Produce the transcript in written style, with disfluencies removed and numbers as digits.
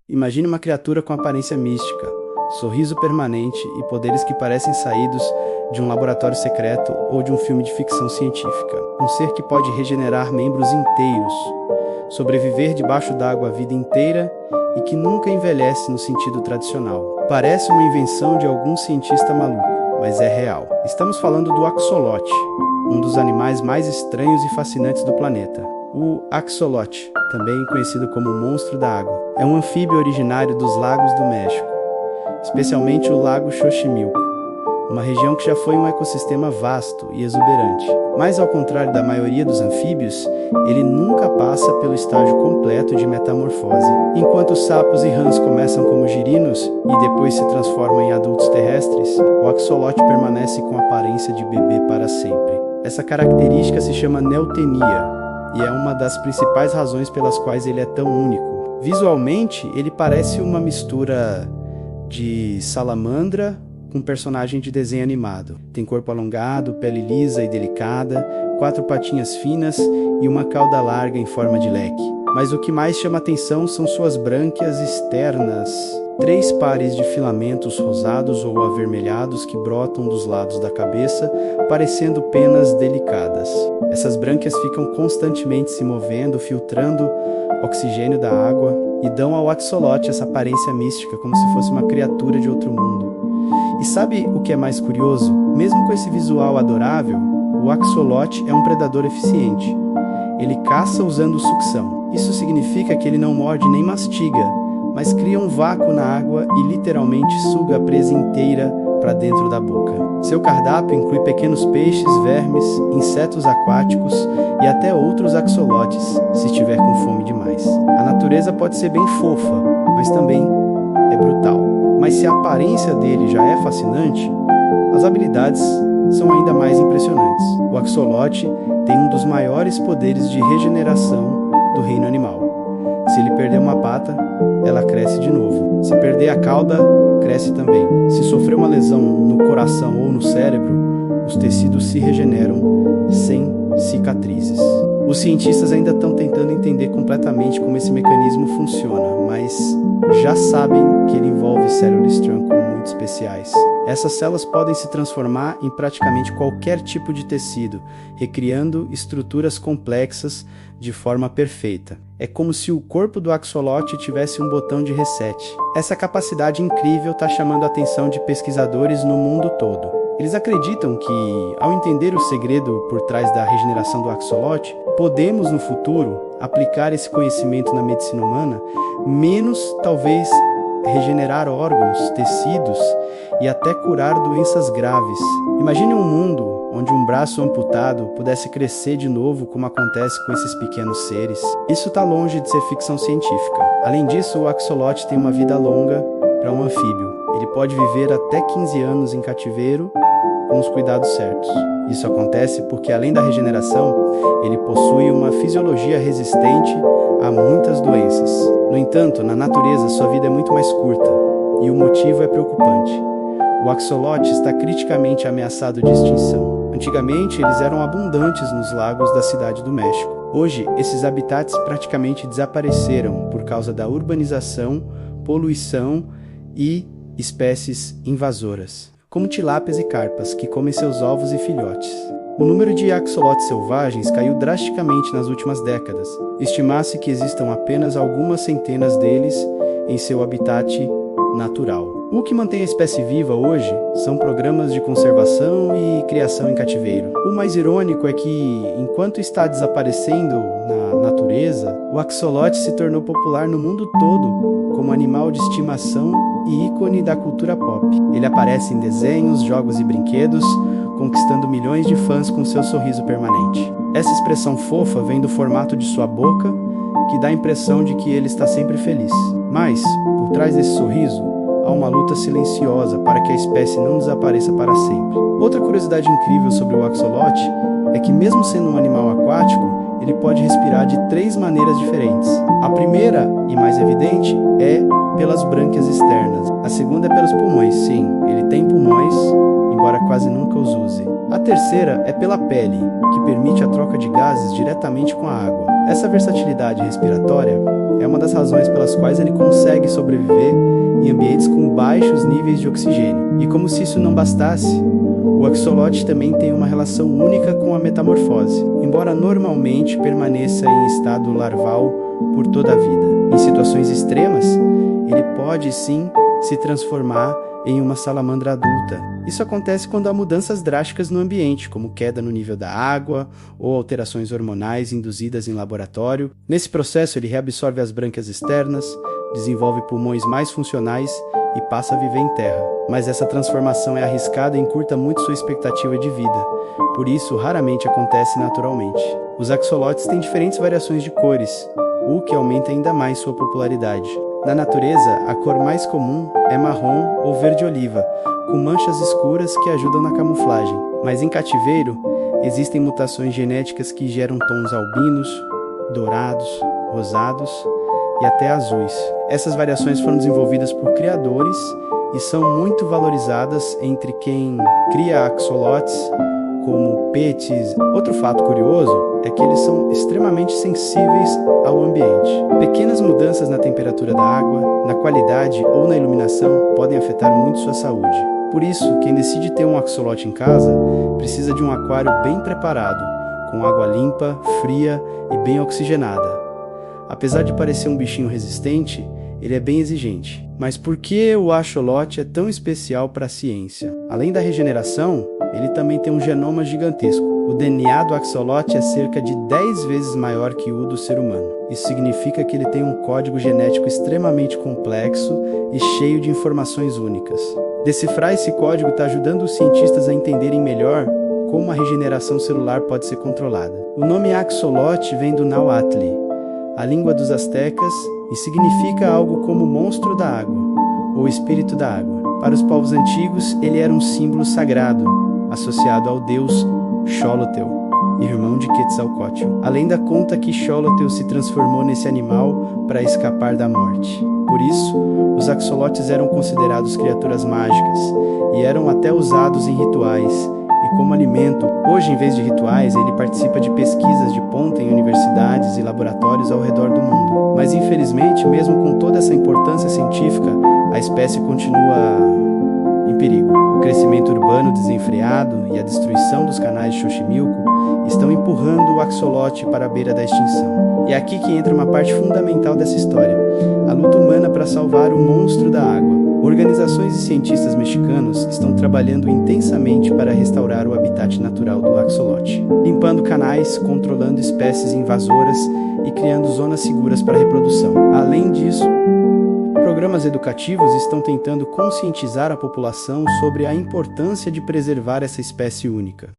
Imagine uma criatura com aparência mística, sorriso permanente e poderes que parecem saídos de um laboratório secreto ou de um filme de ficção científica. Um ser que pode regenerar membros inteiros, sobreviver debaixo d'água a vida inteira e que nunca envelhece no sentido tradicional. Parece uma invenção de algum cientista maluco, mas é real. Estamos falando do axolote, um dos animais mais estranhos e fascinantes do planeta. O axolote, também conhecido como monstro da água, é um anfíbio originário dos lagos do México, especialmente o Lago Xochimilco, uma região que já foi um ecossistema vasto e exuberante. Mas, ao contrário da maioria dos anfíbios, ele nunca passa pelo estágio completo de metamorfose. Enquanto os sapos e rãs começam como girinos e depois se transformam em adultos terrestres, o axolote permanece com a aparência de bebê para sempre. Essa característica se chama neotenia e é uma das principais razões pelas quais ele é tão único. Visualmente, ele parece uma mistura de salamandra com personagem de desenho animado. Tem corpo alongado, pele lisa e delicada, 4 patinhas finas e uma cauda larga em forma de leque. Mas o que mais chama atenção são suas brânquias externas, 3 pares de filamentos rosados ou avermelhados que brotam dos lados da cabeça, parecendo penas delicadas. Essas brânquias ficam constantemente se movendo, filtrando oxigênio da água e dão ao axolote essa aparência mística, como se fosse uma criatura de outro mundo. E sabe o que é mais curioso? Mesmo com esse visual adorável, o axolote é um predador eficiente. Ele caça usando sucção. Isso significa que ele não morde nem mastiga, mas cria um vácuo na água e literalmente suga a presa inteira para dentro da boca. Seu cardápio inclui pequenos peixes, vermes, insetos aquáticos e até outros axolotes, se estiver com fome demais. A natureza pode ser bem fofa, mas também é brutal. Mas se a aparência dele já é fascinante, as habilidades são ainda mais impressionantes. O axolote tem um dos maiores poderes de regeneração do reino animal. Se ele perder uma pata, ela cresce de novo. Se perder a cauda, cresce também. Se sofrer uma lesão no coração ou no cérebro, os tecidos se regeneram sem cicatrizes. Os cientistas ainda estão tentando entender completamente como esse mecanismo funciona, mas já sabem que ele envolve células tronco muito especiais. Essas células podem se transformar em praticamente qualquer tipo de tecido, recriando estruturas complexas de forma perfeita. É como se o corpo do axolote tivesse um botão de reset. Essa capacidade incrível está chamando a atenção de pesquisadores no mundo todo. Eles acreditam que, ao entender o segredo por trás da regeneração do axolote, podemos, no futuro, aplicar esse conhecimento na medicina humana, menos, talvez, regenerar órgãos, tecidos e até curar doenças graves. Imagine um mundo onde um braço amputado pudesse crescer de novo, como acontece com esses pequenos seres. Isso está longe de ser ficção científica. Além disso, o axolote tem uma vida longa para um anfíbio. Ele pode viver até 15 anos em cativeiro com os cuidados certos. Isso acontece porque, além da regeneração, ele possui uma fisiologia resistente a muitas doenças. No entanto, na natureza, sua vida é muito mais curta, e o motivo é preocupante. O axolote está criticamente ameaçado de extinção. Antigamente, eles eram abundantes nos lagos da Cidade do México. Hoje, esses habitats praticamente desapareceram por causa da urbanização, poluição e espécies invasoras, como tilápias e carpas, que comem seus ovos e filhotes. O número de axolotes selvagens caiu drasticamente nas últimas décadas. Estima-se que existam apenas algumas centenas deles em seu habitat natural. O que mantém a espécie viva hoje são programas de conservação e criação em cativeiro. O mais irônico é que, enquanto está desaparecendo na natureza, o axolote se tornou popular no mundo todo como animal de estimação e ícone da cultura pop. Ele aparece em desenhos, jogos e brinquedos, conquistando milhões de fãs com seu sorriso permanente. Essa expressão fofa vem do formato de sua boca, que dá a impressão de que ele está sempre feliz. Mas, por trás desse sorriso, há uma luta silenciosa para que a espécie não desapareça para sempre. Outra curiosidade incrível sobre o axolote é que, mesmo sendo um animal aquático, ele pode respirar de 3 maneiras diferentes. A primeira, e mais evidente, é pelas brânquias externas. A segunda é pelos pulmões. Sim, ele tem pulmões, embora quase nunca os use. A terceira é pela pele, que permite a troca de gases diretamente com a água. Essa versatilidade respiratória é uma das razões pelas quais ele consegue sobreviver em ambientes com baixos níveis de oxigênio. E como se isso não bastasse, o axolote também tem uma relação única com a metamorfose, embora normalmente permaneça em estado larval por toda a vida. Em situações extremas, ele pode sim se transformar em uma salamandra adulta. Isso acontece quando há mudanças drásticas no ambiente, como queda no nível da água ou alterações hormonais induzidas em laboratório. Nesse processo, ele reabsorve as brânquias externas, desenvolve pulmões mais funcionais e passa a viver em terra. Mas essa transformação é arriscada e encurta muito sua expectativa de vida. Por isso, raramente acontece naturalmente. Os axolotes têm diferentes variações de cores, o que aumenta ainda mais sua popularidade. Na natureza, a cor mais comum é marrom ou verde-oliva, com manchas escuras que ajudam na camuflagem. Mas em cativeiro, existem mutações genéticas que geram tons albinos, dourados, rosados e até azuis. Essas variações foram desenvolvidas por criadores e são muito valorizadas entre quem cria axolotes como pets. Outro fato curioso é que eles são extremamente sensíveis ao ambiente. Pequenas mudanças na temperatura da água, na qualidade ou na iluminação podem afetar muito sua saúde. Por isso, quem decide ter um axolote em casa precisa de um aquário bem preparado, com água limpa, fria e bem oxigenada. Apesar de parecer um bichinho resistente, ele é bem exigente. Mas por que o axolote é tão especial para a ciência? Além da regeneração, ele também tem um genoma gigantesco. O DNA do axolote é cerca de 10 vezes maior que o do ser humano. Isso significa que ele tem um código genético extremamente complexo e cheio de informações únicas. Decifrar esse código está ajudando os cientistas a entenderem melhor como a regeneração celular pode ser controlada. O nome axolote vem do Nahuatl, a língua dos astecas, e significa algo como monstro da água, ou espírito da água. Para os povos antigos, ele era um símbolo sagrado, associado ao deus Xolotl, irmão de Quetzalcóatl. A lenda conta que Xolotl se transformou nesse animal para escapar da morte. Por isso, os axolotes eram considerados criaturas mágicas e eram até usados em rituais. E como alimento, hoje, em vez de rituais, ele participa de pesquisas de ponta em universidades e laboratórios ao redor do mundo. Mas, infelizmente, mesmo com toda essa importância científica, a espécie continua em perigo. O crescimento urbano desenfreado e a destruição dos canais de Xochimilco estão empurrando o axolote para a beira da extinção. E é aqui que entra uma parte fundamental dessa história: a luta humana para salvar o monstro da água. Organizações e cientistas mexicanos estão trabalhando intensamente para restaurar o habitat natural do axolote, limpando canais, controlando espécies invasoras e criando zonas seguras para a reprodução. Além disso, programas educativos estão tentando conscientizar a população sobre a importância de preservar essa espécie única.